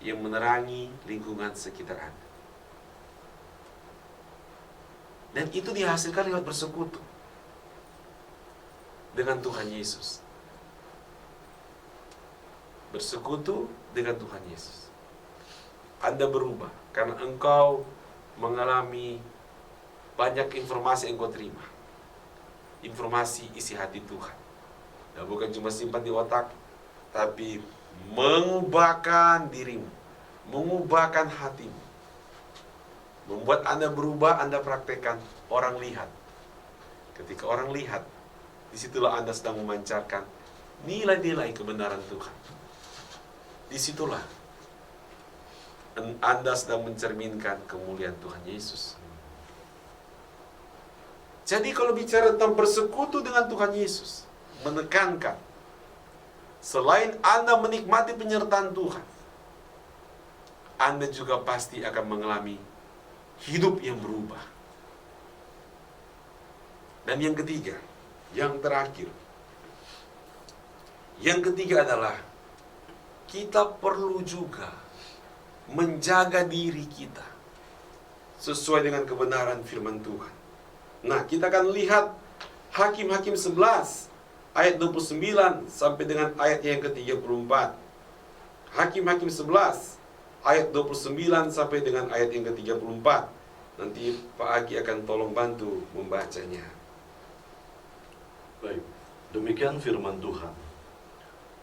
yang menerangi lingkungan sekitar Anda. Dan itu dihasilkan lewat bersekutu dengan Tuhan Yesus. Bersekutu dengan Tuhan Yesus. Anda berubah karena engkau mengalami banyak informasi yang engkau terima. Informasi isi hati Tuhan. Dan bukan cuma simpan di otak, tapi mengubahkan dirimu, mengubahkan hatimu. Membuat Anda berubah, Anda praktekkan, orang lihat. Ketika orang lihat, disitulah Anda sedang memancarkan nilai-nilai kebenaran Tuhan. Disitulah Anda sedang mencerminkan kemuliaan Tuhan Yesus. Jadi kalau bicara tentang bersekutu dengan Tuhan Yesus, menekankan, selain Anda menikmati penyertaan Tuhan, Anda juga pasti akan mengalami hidup yang berubah. Dan yang ketiga, yang terakhir, yang ketiga adalah kita perlu juga menjaga diri kita sesuai dengan kebenaran firman Tuhan. Nah, kita akan lihat Hakim-Hakim 11 ayat 29 sampai dengan ayat yang ke-34. Hakim-Hakim 11 ayat 29 sampai dengan ayat yang ke-34. Nanti Pak Aki akan tolong bantu membacanya. Baik, demikian firman Tuhan.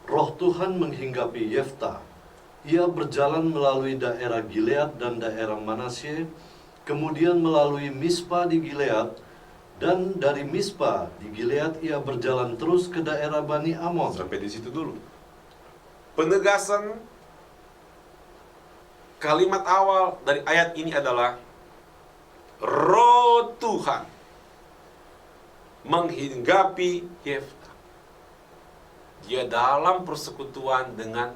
Roh Tuhan menghinggapi Yefta. Ia berjalan melalui daerah Gilead dan daerah Manasye, kemudian melalui Mispa di Gilead, dan dari Mispa di Gilead ia berjalan terus ke daerah Bani Amon. Sampai di situ dulu. Penegasan kalimat awal dari ayat ini adalah Roh Tuhan menghinggapi Yefta. Dia dalam persekutuan dengan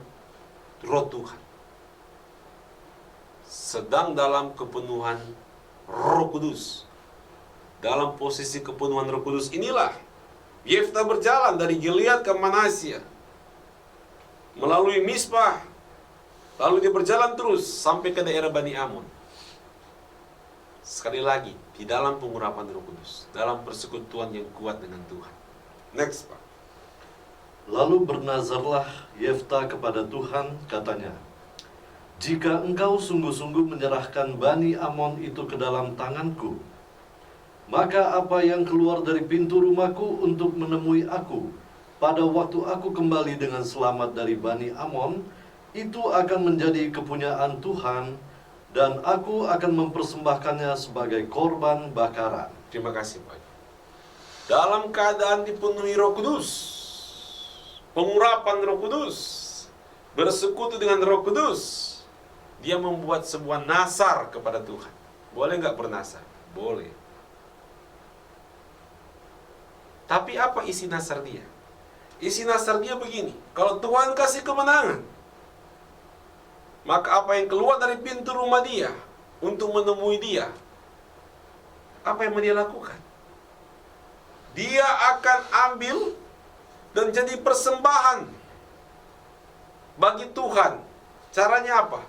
Roh Tuhan, sedang dalam kepenuhan Roh Kudus. Dalam posisi kepenuhan Roh Kudus inilah Yefta berjalan dari Gilead ke Manasye, melalui Mispa, lalu dia berjalan terus sampai ke daerah Bani Amon. Sekali lagi, di dalam pengurapan Roh Kudus, dalam persekutuan yang kuat dengan Tuhan. Next, Pak. Lalu bernazarlah Yefta kepada Tuhan, katanya, "Jika engkau sungguh-sungguh menyerahkan Bani Amon itu ke dalam tanganku, maka apa yang keluar dari pintu rumahku untuk menemui aku pada waktu aku kembali dengan selamat dari Bani Amon, itu akan menjadi kepunyaan Tuhan, dan aku akan mempersembahkannya sebagai korban bakaran." Terima kasih, Pak. Dalam keadaan dipenuhi Roh Kudus, pengurapan Roh Kudus, bersekutu dengan Roh Kudus, dia membuat sebuah nasar kepada Tuhan. Boleh nggak bernasar? Boleh. Tapi apa isi nasar dia? Isi nasar dia begini, kalau Tuhan kasih kemenangan, maka apa yang keluar dari pintu rumah dia untuk menemui dia, apa yang dia lakukan? dia akan ambil dan jadi persembahan bagi Tuhan. Caranya apa?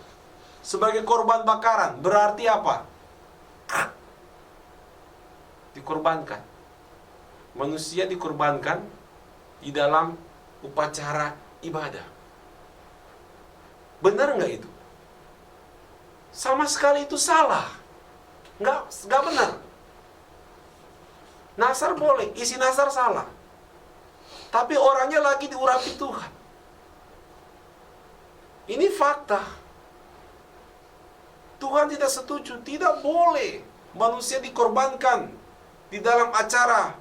Sebagai korban bakaran. Berarti apa? Dikorbankan. Manusia dikorbankan di dalam upacara ibadah. Benar nggak itu? Sama sekali itu salah. Nggak benar. Nasar boleh, isi nasar salah. Tapi orangnya lagi diurapi Tuhan. Ini fakta. Tuhan tidak setuju, tidak boleh manusia dikorbankan di dalam acara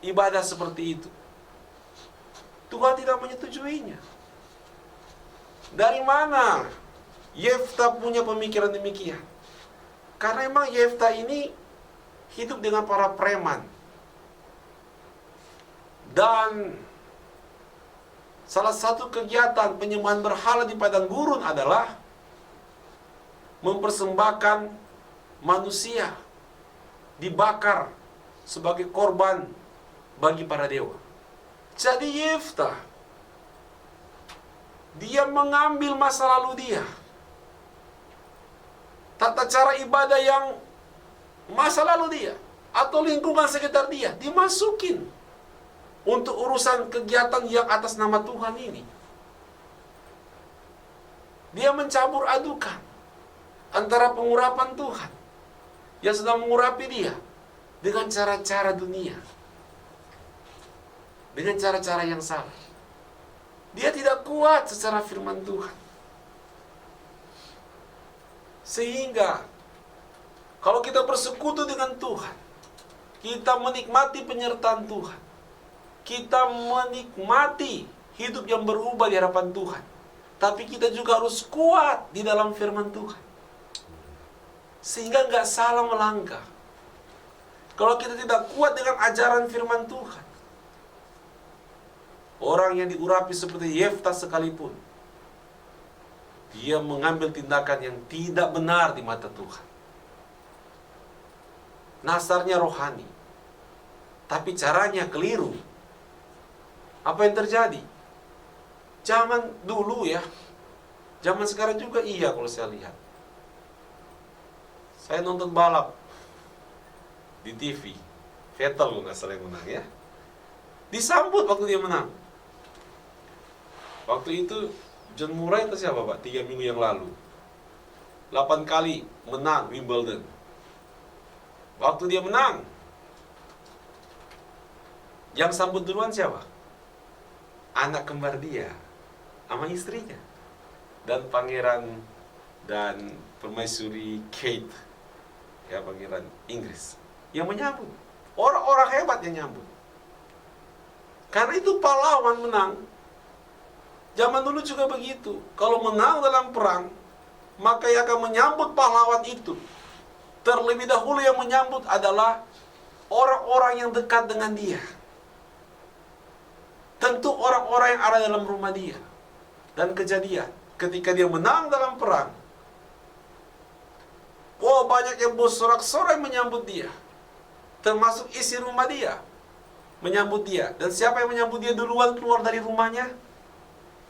ibadah seperti itu. Tuhan tidak menyetujuinya. Dari mana Yefta punya pemikiran demikian? Karena memang Yefta ini hidup dengan para preman. Dan salah satu kegiatan penyembahan berhala di padang gurun adalah mempersembahkan manusia dibakar sebagai korban bagi para dewa. Jadi Yefta, dia mengambil masa lalu dia, tata cara ibadah yang masa lalu dia atau lingkungan sekitar dia dimasukin untuk urusan kegiatan yang atas nama Tuhan ini. Dia mencampur adukan antara pengurapan Tuhan yang sedang mengurapi dia dengan cara-cara dunia, dengan cara-cara yang salah. Dia tidak kuat secara firman Tuhan. Sehingga kalau kita bersekutu dengan Tuhan, kita menikmati penyertaan Tuhan, kita menikmati hidup yang berubah di hadapan Tuhan, tapi kita juga harus kuat di dalam firman Tuhan, sehingga nggak salah melangkah. Kalau kita tidak kuat dengan ajaran firman Tuhan, orang yang diurapi seperti Yefta sekalipun, dia mengambil tindakan yang tidak benar di mata Tuhan. Nasarnya rohani, tapi caranya keliru. Apa yang terjadi? Zaman dulu ya, zaman sekarang juga iya kalau saya lihat. Saya nonton balap di TV, Vettel kalau nggak salah yang menang ya. Disambut waktu dia menang. Waktu itu John Murray itu siapa Pak? 3 minggu yang lalu 8 kali menang Wimbledon. Waktu dia menang, yang sambut duluan siapa? Anak kembar dia sama istrinya, dan pangeran dan permaisuri Kate, ya, pangeran Inggris yang menyambut. Orang-orang hebat yang nyambut. Karena itu pahlawan menang. Zaman dulu juga begitu. Kalau menang dalam perang, maka yang akan menyambut pahlawan itu, terlebih dahulu yang menyambut adalah orang-orang yang dekat dengan dia. Tentu orang-orang yang ada dalam rumah dia. Dan kejadian, ketika dia menang dalam perang, banyak yang bersorak-sorai menyambut dia, termasuk isi rumah dia menyambut dia. Dan siapa yang menyambut dia duluan keluar dari rumahnya?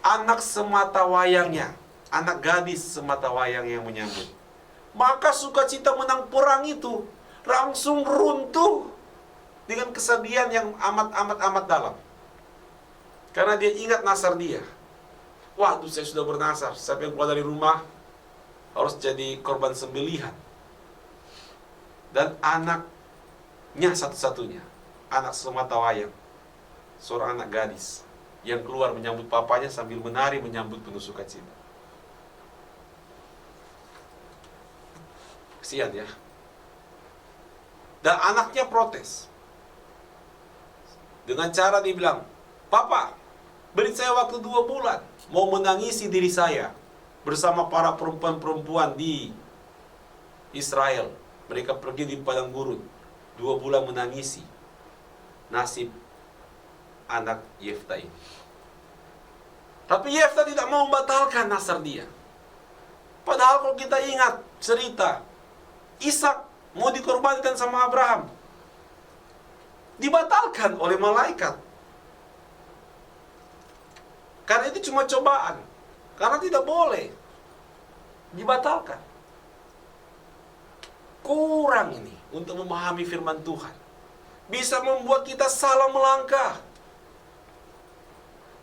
Anak sematawayangnya, anak gadis sematawayang yang menyambut. Maka sukacita menang perang itu langsung runtuh dengan kesedihan yang amat dalam. Karena dia ingat nasar dia. Waduh, saya sudah bernasar, siapa yang keluar dari rumah harus jadi korban sembelihan. Dan anaknya satu-satunya, anak sematawayang, seorang anak gadis yang keluar menyambut papanya sambil menari menyambut penuh sukacita. Kasihan ya. Dan anaknya protes dengan cara dibilang, "Papa, beri saya waktu 2 bulan, mau menangisi diri saya bersama para perempuan-perempuan di Israel. Mereka pergi di padang gurun, 2 bulan menangisi nasib anak Yefta ini." Tapi Yefta tidak mau membatalkan nasar dia. Padahal kalau kita ingat cerita, Ishak mau dikorbankan sama Abraham. dibatalkan oleh malaikat. Karena itu cuma cobaan. Karena tidak boleh dibatalkan. Kurang ini untuk memahami firman Tuhan. Bisa membuat kita salah melangkah.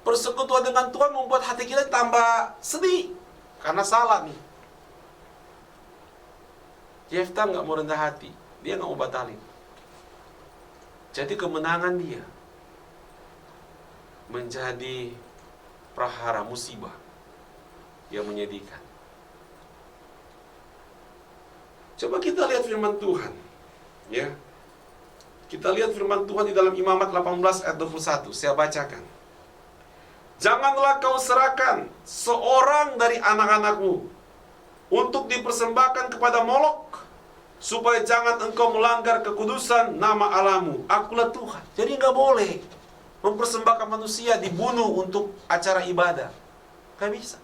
Persekutuan dengan Tuhan membuat hati kita tambah sedih. Karena salah nih. Yefta nggak mau rendah hati. Dia nggak mau batalin. Jadi kemenangan dia menjadi prahara musibah yang menyedihkan. Coba kita lihat firman Tuhan. Ya. Kita lihat firman Tuhan di dalam Imamat 18 ayat 21. Saya bacakan. Janganlah kau serahkan seorang dari anak-anakmu untuk dipersembahkan kepada Molok, supaya jangan engkau melanggar kekudusan nama Allahmu. Akulah Tuhan. Jadi nggak boleh mempersembahkan manusia dibunuh untuk acara ibadah. Nggak bisa.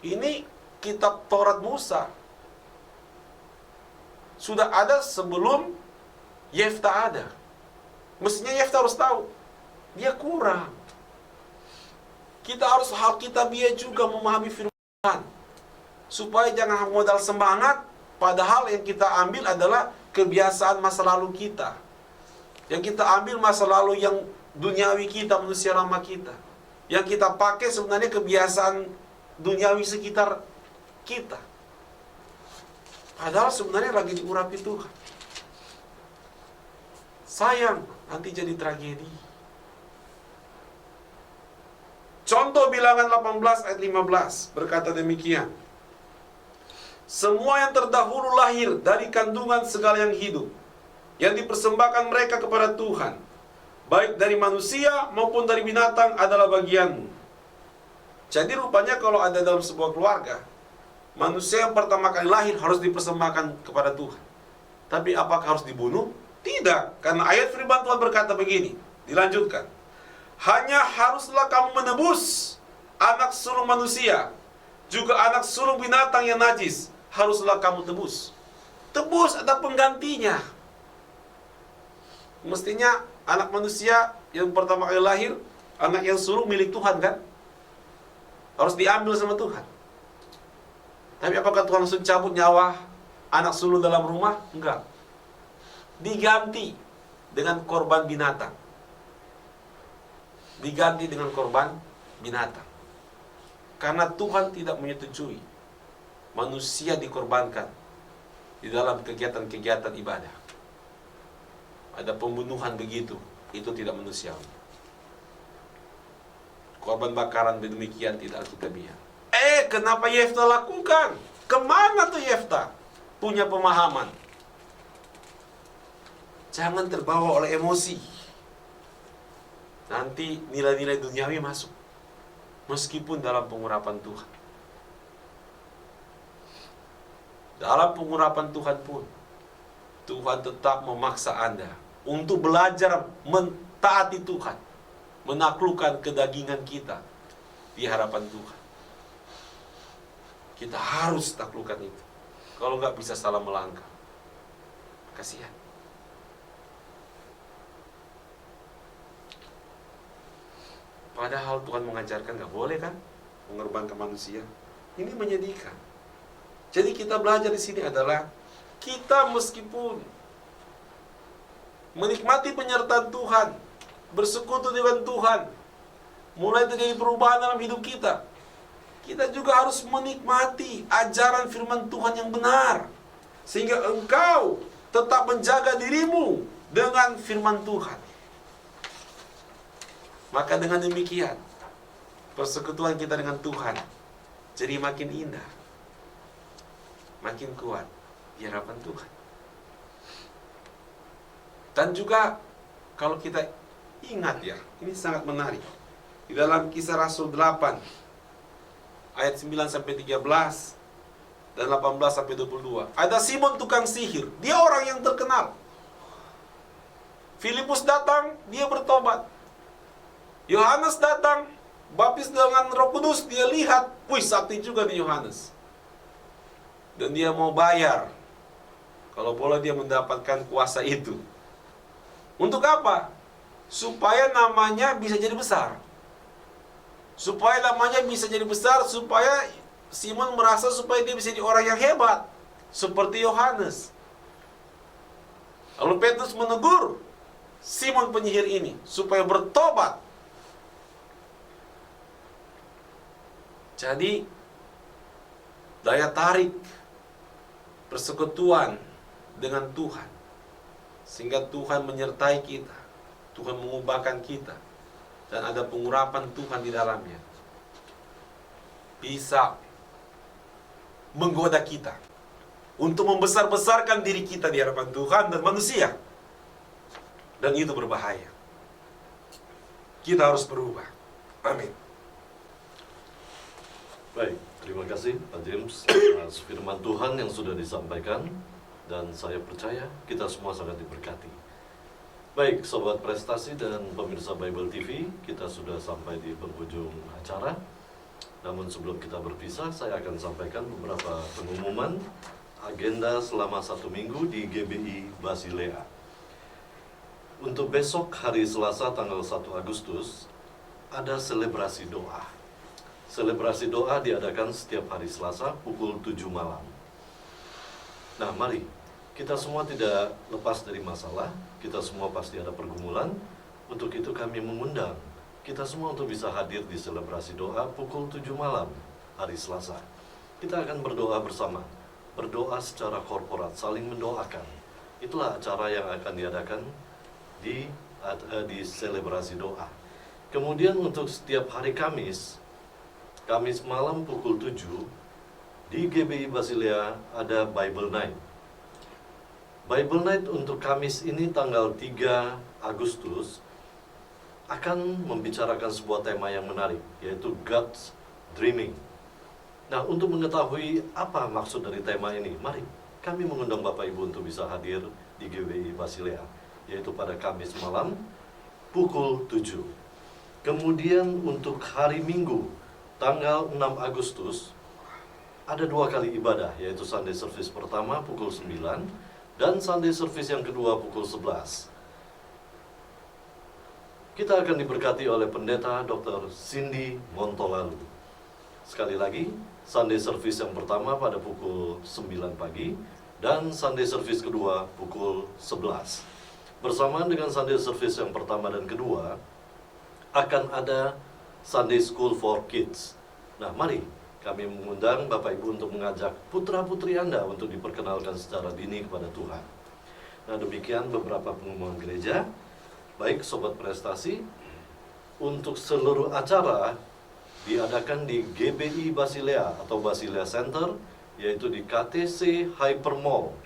Ini kitab Taurat Musa sudah ada sebelum Yefta ada. Mestinya Yefta harus tahu dia kurang. Kita harus Alkitabiah juga memahami firman Tuhan, supaya jangan modal semangat, padahal yang kita ambil adalah kebiasaan masa lalu kita. Yang kita ambil masa lalu yang duniawi kita, manusia lama kita. Yang kita pakai sebenarnya kebiasaan duniawi sekitar kita. Padahal sebenarnya lagi diurapi Tuhan. Sayang, nanti jadi tragedi. Contoh Bilangan 18 ayat 15 berkata demikian. Semua yang terdahulu lahir dari kandungan segala yang hidup, yang dipersembahkan mereka kepada Tuhan, baik dari manusia maupun dari binatang, adalah bagianmu. Jadi rupanya kalau ada dalam sebuah keluarga, manusia yang pertama kali lahir harus dipersembahkan kepada Tuhan. Tapi apakah harus dibunuh? Tidak, karena ayat firman Tuhan berkata begini, dilanjutkan. Hanya haruslah kamu menebus anak sulung manusia, juga anak sulung binatang yang najis, haruslah kamu tebus. Tebus ada penggantinya. Mestinya anak manusia yang pertama kali lahir, anak yang sulung milik Tuhan kan? Harus diambil sama Tuhan. Tapi apakah Tuhan langsung cabut nyawa anak sulung dalam rumah? Enggak. Diganti dengan korban binatang. Diganti dengan korban binatang. Karena Tuhan tidak menyetujui manusia dikorbankan di dalam kegiatan-kegiatan ibadah. Ada pembunuhan begitu, itu tidak manusiawi. Korban bakaran demikian tidak alkitabiah. Kenapa Yefta lakukan? Kemana tuh Yefta punya pemahaman? Jangan terbawa oleh emosi. Nanti nilai-nilai duniawi masuk. Meskipun dalam pengurapan Tuhan. Dalam pengurapan Tuhan pun, Tuhan tetap memaksa Anda untuk belajar mentaati Tuhan, menaklukkan kedagingan kita di hadapan Tuhan. Kita harus taklukkan itu. Kalau nggak bisa salah melangkah. Kasihan. Padahal Tuhan mengajarkan nggak boleh kan mengorbankan manusia. Ini menyedihkan. Jadi kita belajar di sini adalah kita meskipun menikmati penyertaan Tuhan, bersekutu dengan Tuhan, mulai terjadi perubahan dalam hidup kita, kita juga harus menikmati ajaran firman Tuhan yang benar, sehingga engkau tetap menjaga dirimu dengan firman Tuhan. Maka dengan demikian, persekutuan kita dengan Tuhan jadi makin indah, makin kuat di hadapan Tuhan. Dan juga kalau kita ingat ya, ini sangat menarik. Di dalam Kisah Rasul 8 ayat 9-13 dan 18-22, ada Simon tukang sihir. Dia orang yang terkenal. Filipus datang, dia bertobat. Yohanes datang, baptis dengan Roh Kudus, dia lihat, wih sakti juga nih Yohanes. Dan dia mau bayar Kalau boleh dia mendapatkan kuasa itu. Untuk apa? Supaya namanya bisa jadi besar. Supaya namanya bisa jadi besar, supaya Simon merasa supaya dia bisa jadi orang yang hebat. Seperti Yohanes. Lalu Petrus menegur Simon penyihir ini supaya bertobat. Jadi daya tarik persekutuan dengan Tuhan, sehingga Tuhan menyertai kita, Tuhan mengubahkan kita, dan ada pengurapan Tuhan di dalamnya, bisa menggoda kita untuk membesar-besarkan diri kita di hadapan Tuhan dan manusia. Dan itu berbahaya. Kita harus berubah. Amin. Baik, terima kasih Pak James atas firman Tuhan yang sudah disampaikan, dan saya percaya kita semua sangat diberkati. Baik, Sobat Prestasi dan pemirsa Bible TV, kita sudah sampai di penghujung acara. Namun sebelum kita berpisah, saya akan sampaikan beberapa pengumuman agenda selama 1 minggu di GBI Basilea. Untuk besok hari Selasa tanggal 1 Agustus, ada selebrasi doa. Selebrasi doa diadakan setiap hari Selasa pukul 7 malam. Nah, mari, kita semua tidak lepas dari masalah, kita semua pasti ada pergumulan. Untuk itu kami mengundang kita semua untuk bisa hadir di selebrasi doa pukul 7 malam hari Selasa. Kita akan berdoa bersama, berdoa secara korporat, saling mendoakan. Itulah acara yang akan diadakan di selebrasi doa. Kemudian untuk setiap hari Kamis malam pukul 7 di GBI Basilea ada Bible Night. Bible Night untuk Kamis ini tanggal 3 Agustus akan membicarakan sebuah tema yang menarik, yaitu God's Dreaming. Nah, untuk mengetahui apa maksud dari tema ini, mari kami mengundang Bapak Ibu untuk bisa hadir di GBI Basilea, yaitu pada Kamis malam pukul 7. Kemudian untuk hari Minggu tanggal 6 Agustus ada 2 kali ibadah, yaitu Sunday Service pertama pukul 9 dan Sunday Service yang kedua pukul 11. Kita akan diberkati oleh Pendeta Dr. Cindy Montolalu. Sekali lagi, Sunday Service yang pertama pada pukul 9 pagi dan Sunday Service kedua pukul 11. Bersamaan dengan Sunday Service yang pertama dan kedua, akan ada Sunday School for Kids. Nah, mari kami mengundang Bapak Ibu untuk mengajak putra-putri Anda untuk diperkenalkan secara dini kepada Tuhan. Nah, demikian beberapa pengumuman gereja. Baik, Sobat Prestasi, untuk seluruh acara diadakan di GBI Basilea atau Basilea Center, yaitu di KTC Hyper Mall,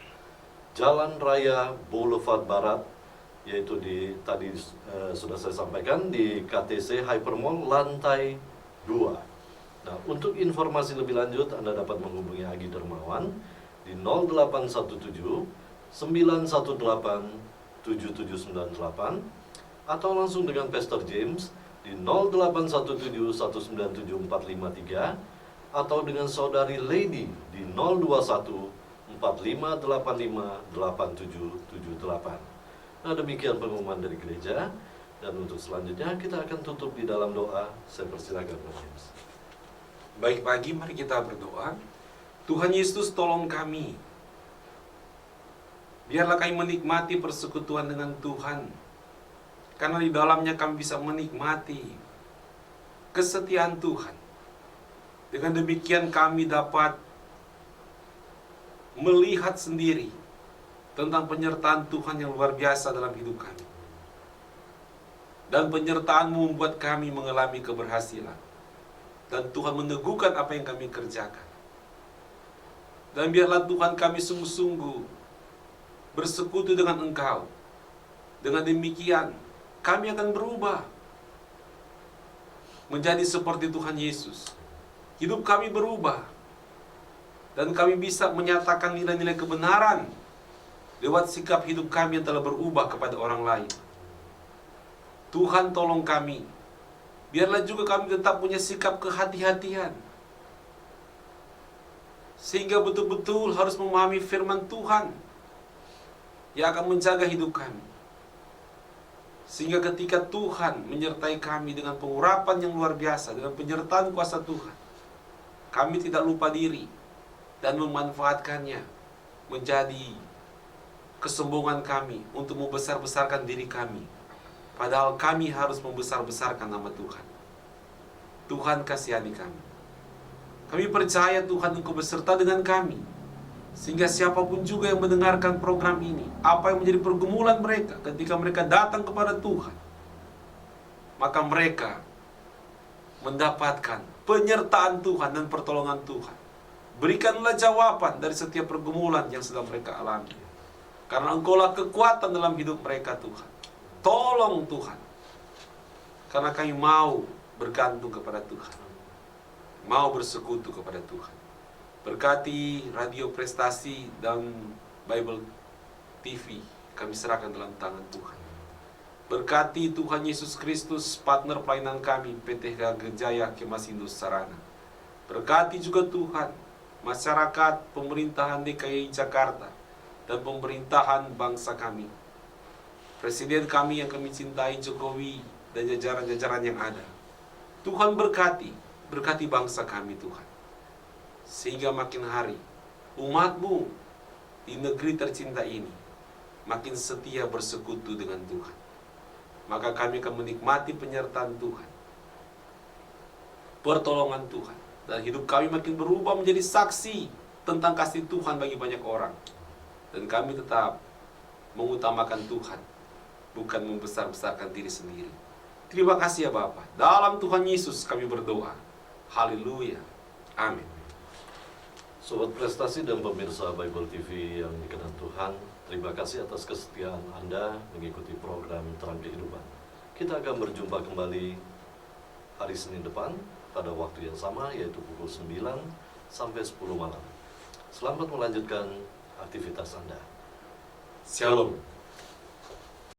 Jalan Raya Boulevard Barat, yaitu tadi sudah saya sampaikan di KTC Hyper Mall lantai 2. Nah, untuk informasi lebih lanjut Anda dapat menghubungi Agi Dermawan di 0817 918 7798 atau langsung dengan Pastor James di 0817 197 453 atau dengan Saudari Lady di 021 4585 8778. Nah, demikian pengumuman dari gereja. Dan untuk selanjutnya kita akan tutup di dalam doa. Saya persilakan Pak James. Baik, pagi mari kita berdoa. Tuhan Yesus, tolong kami. Biarlah kami menikmati persekutuan dengan Tuhan, karena di dalamnya kami bisa menikmati kesetiaan Tuhan. Dengan demikian kami dapat melihat sendiri tentang penyertaan Tuhan yang luar biasa dalam hidup kami. Dan penyertaan-Mu membuat kami mengalami keberhasilan. Dan Tuhan meneguhkan apa yang kami kerjakan. Dan biarlah Tuhan kami sungguh-sungguh bersekutu dengan Engkau. Dengan demikian kami akan berubah menjadi seperti Tuhan Yesus. Hidup kami berubah. Dan kami bisa menyatakan nilai-nilai kebenaran lewat sikap hidup kami yang telah berubah kepada orang lain. Tuhan, tolong kami. Biarlah juga kami tetap punya sikap kehati-hatian, sehingga betul-betul harus memahami firman Tuhan yang akan menjaga hidup kami. Sehingga ketika Tuhan menyertai kami dengan pengurapan yang luar biasa, dengan penyertaan kuasa Tuhan, kami tidak lupa diri dan memanfaatkannya menjadi kesombongan kami untuk membesar-besarkan diri kami. Padahal kami harus membesar-besarkan nama Tuhan. Tuhan kasihani kami. Kami percaya Tuhan Engkau beserta dengan kami. Sehingga siapapun juga yang mendengarkan program ini, apa yang menjadi pergumulan mereka ketika mereka datang kepada Tuhan, maka mereka mendapatkan penyertaan Tuhan dan pertolongan Tuhan. Berikanlah jawaban dari setiap pergumulan yang sedang mereka alami. Karena Engkaulah kekuatan dalam hidup mereka, Tuhan. Tolong Tuhan. Karena kami mau bergantung kepada Tuhan. Mau bersekutu kepada Tuhan. Berkati Radio Prestasi dan Bible TV, kami serahkan dalam tangan Tuhan. Berkati Tuhan Yesus Kristus, partner pelayanan kami, PT Gajaya Kemasindo Sarana. Berkati juga Tuhan, masyarakat, pemerintahan DKI Jakarta, dan pemerintahan bangsa kami. Presiden kami yang kami cintai, Jokowi, dan jajaran-jajaran yang ada. Tuhan berkati bangsa kami Tuhan. Sehingga makin hari umat-Mu di negeri tercinta ini makin setia bersekutu dengan Tuhan. Maka kami akan menikmati penyertaan Tuhan, pertolongan Tuhan, dan hidup kami makin berubah menjadi saksi tentang kasih Tuhan bagi banyak orang. Dan kami tetap mengutamakan Tuhan, bukan membesar-besarkan diri sendiri. Terima kasih ya Bapa. Dalam Tuhan Yesus kami berdoa. Haleluya. Amin. Sobat Prestasi dan pemirsa Bible TV yang dikenan Tuhan, terima kasih atas kesetiaan Anda mengikuti program Terang Kehidupan. Kita akan berjumpa kembali hari Senin depan pada waktu yang sama, yaitu pukul 9 sampai 10 malam. Selamat melanjutkan aktivitas Anda. Shalom.